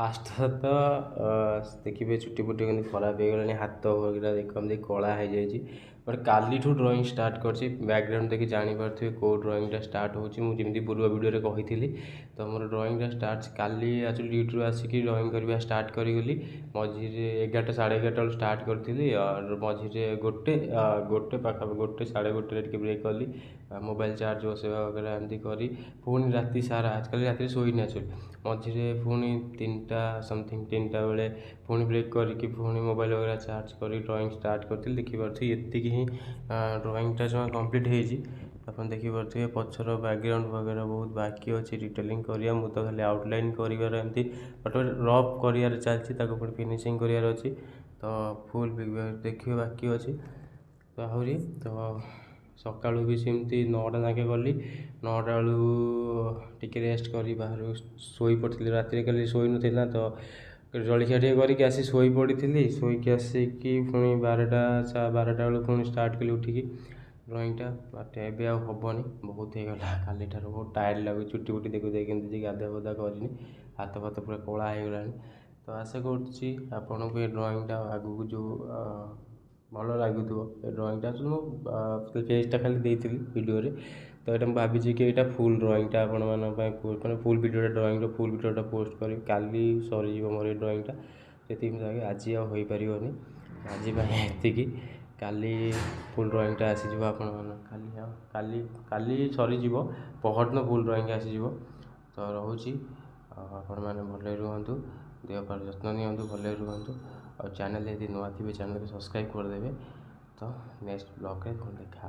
Fast तो देखिए चुटी पुटी केमती खराब हो गलानी हाथ वगैरह देखते कला हो जाए बट काली ड्रॉइंग स्टार्ट कर बैकग्राउंड देखिए जानीपे कौ ड्रॉइंगटा स्टार्ट होमती पूर्व वीडियो कही तो मोर ड्रॉइंगटा स्टार्ट काली एक्चुअली ड्यूटी आसिक ड्रॉइंग करवा स्टार्ट करी मझे 11टा साढ़े 11टा स्टार्ट करी और मझे गोटे पाखापाखि गोटे साढ़े गोटे ब्रेक कली मोबाइल चार्ज बसवा वगैरह एमती करी पुणी राति सारा आजकल राति शोनी एक्चुअली मझे पुणी 3टा समथिंग 3टा बेले पुणी ब्रेक करके पुणी मोबाइल वगैरह चार्ज कर ड्रॉइंग स्टार्ट करी देखिपे ये ही ड्रॉइंगटा जो कम्प्लीट होती आप देखिपे पचर बैकग्राउंड वगैरह बहुत बाकी अच्छी डिटेलिंग करिया मु तो खाली आउटलाइन कर एमती बट रफ कर चलती फिनिशिंग करार अच्छी तो फुल देखिए बाकी अच्छी तो आहरी तो सका भी सेमती 9टा जाके गली 9टा बेलू टी रेस्ट कर बाहर शोई पड़ी राति कल शोई ना तो जलखिया करके आसी शोई पड़ी शोक आसिक पुणी 12टा बेलू पुणी स्टार्ट कली उठिकी ड्रॉइंगटा बट एवं आबनी बहुत हो गला काली ठार बहुत टायर्ड लगे चुटी फुटी देखो देखते गाधा फधा करनी हाथ फाथ पूरा कला हो गलानी तो आशा करूँ ये ड्रॉइंगटा आगू जो भल लगुव ए ड्रॉइंगटा पेजटा खाली देती वीडियो तो ये भाई कि यहाँ फुल ड्रॉइंगटा आपण मैंने फुल वीडियो ड्रॉइंग फुल वीडियोटा पोस्ट करी काली सरीज मोर ये ड्रॉइंगटा से आज हो पारनी आज काली फुल ड्रॉइंगटा आसीज आपण काली काली सरीज पहरदिन फुल ड्रॉइंग आसीज तो रोचे आपण मैंने भल रुहतु देह पर जत्न नियंतु भल रुहतु और चैनल यदि नुआ थे चैनल को सब्सक्राइब करदे तो नेक्स्ट ब्लॉग में देखा।